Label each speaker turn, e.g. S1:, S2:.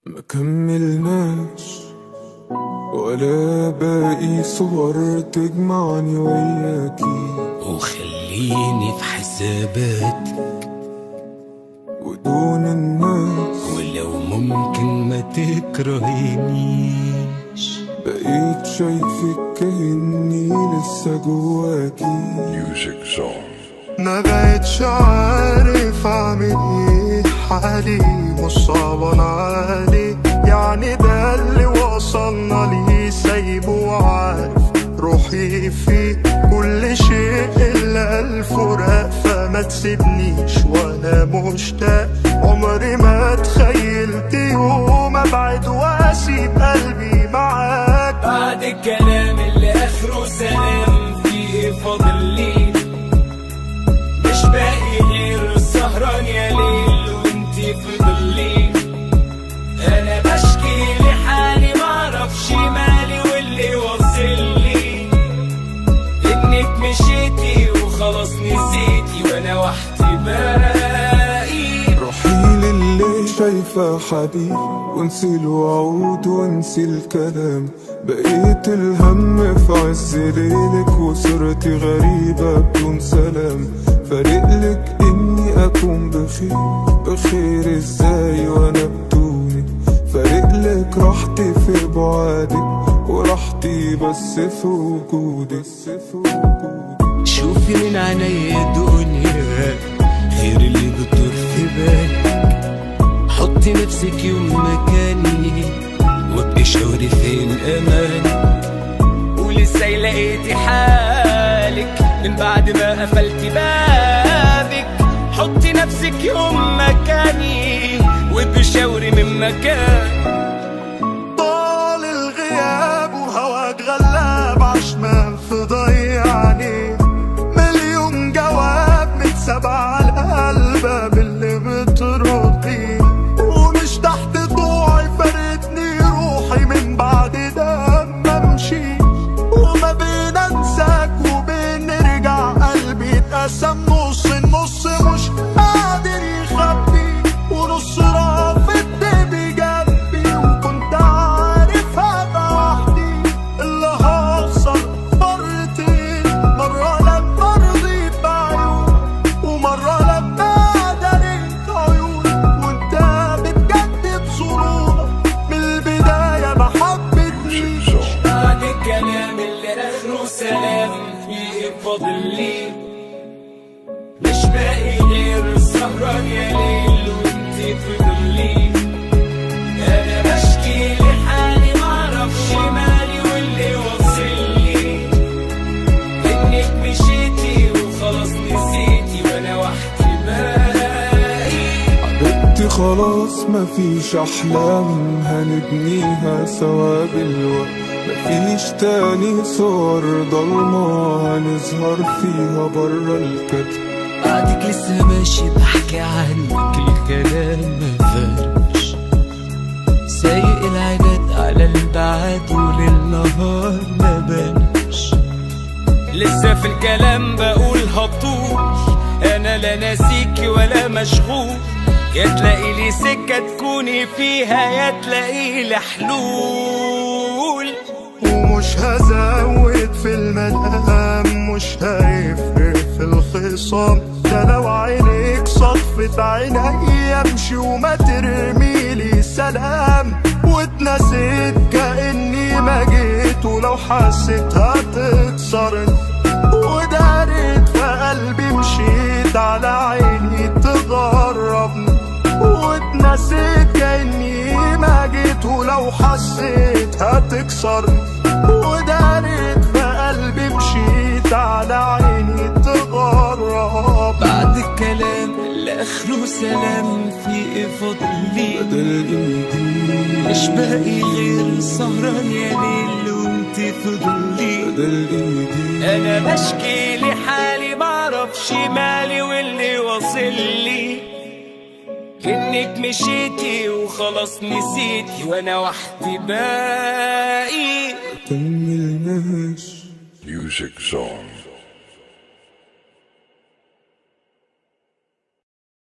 S1: مكملناش ولا باقي صور تجمعني وياكي،
S2: وخليني في حساباتك
S1: ودون الناس،
S2: ولو ممكن ما تكرهنيش.
S1: بقيت شايفك كأني لسه جواكي.
S3: ما بقتش عارف اعمل ايه، حالي مش صعبان علي، يعني ده اللي وصلنا ليه، سايبه وعارف روحي فيه كل شيء الا الفراق، فما تسيبنيش وانا مشتاق، عمري ما تخيلت يوم ابعد واسيب قلبي معاك.
S2: بعد الكلام اللي اخره سلام، فيه فاضل لي مش باقي غير السهران يا ليل وانتي في ضلي. انا بشكي لحالي معرفش مالي، واللي واصلي انك مشيتي وخلاص نسيتي وانا وحدي باقي.
S1: روحي للي شايفة حبيب، وانسي الوعود وانسي الكلام، بقيت الهم في عز ليلك، وصرتي غريبة بدون سلام، فارقلك اني اكون بخير، بخير ازاي وانا بدونك، فارقلك راحتي في بعادك، وراحتي بس في وجودك.
S2: شوفي من عينيا دنيا غير اللي بتدور في بالك، حطي نفسك يوم مكاني وابقي شعوري في الامان، ولسه لقيتي حالك من بعد ما قفلتي بابك، حطي نفسك يوم مكاني وابقي شعوري من مكان.
S3: طال الغياب وهواك غلاب عشمان في ضيعني، مليون جواب متسابع على القلب باللي بتردي، ومش تحت ضوعي فارقتني روحي من بعد ده ما امشي، وما بين انساك وبين نرجع قلبي اتقسم نص، النص مش قادر يخبي، ونص رافض بجنبي، وكنت عارف هبقى وحدي اللي هخسر مرتين، مرة لما رضيت بعيون، ومرة لما دريت عيون، وانت بتجدد صورة من البداية ما حبتنيش.
S2: بعد الكلام اللي اخره سلام، فيه فاضل لي مش باقي غير السهران يا ليل وانتي في ضلي. انا بشكي لحالي معرفش مالي، واللي واصلي انك مشيتي وخلاص نسيتي وانا وحدي باقي.
S1: حبيبتي خلاص مفيش أحلام هنبنيها سوا بالوقت، مفيش تاني صور ضلمة هنظهر فيها برا الكتب.
S2: بعدك لسه ماشي بحكي عنك، الكلام ما فرقش، سايق العينات على البعاد وللنهار ما بانش، لسه في الكلام بقول هطول، انا لا ناسيكي ولا مشغول، يا تلاقي لي سكة تكوني فيها يا تلاقي لي حلول.
S3: ومش هزود في المدام، مش هيفرق في الخصام، ده لو عينيك صفت عيني امشي وما ترميلي سلام، واتنسيت كأني ما جيت، ولو حسيت هتكسرني، ودارت في قلبي مشيت على عيني تغربني، واتنسيت كأني ما جيت، ولو حسيت هتكسرني، ودارت في قلبي مشيت على عيني تغرب.
S2: بعد الكلام اللي اخره سلام، في فاضل لي
S1: بدل ايدي
S2: مش باقي غير سهران يا ليل وانتي في ضلي.
S1: بدل ايدي
S2: انا بشكي لحالي معرفش مالي، واللي واصلي انك مشيتي وخلاص نسيتي وانا وحدي باقي.
S1: مكملناش.
S4: Music Zone.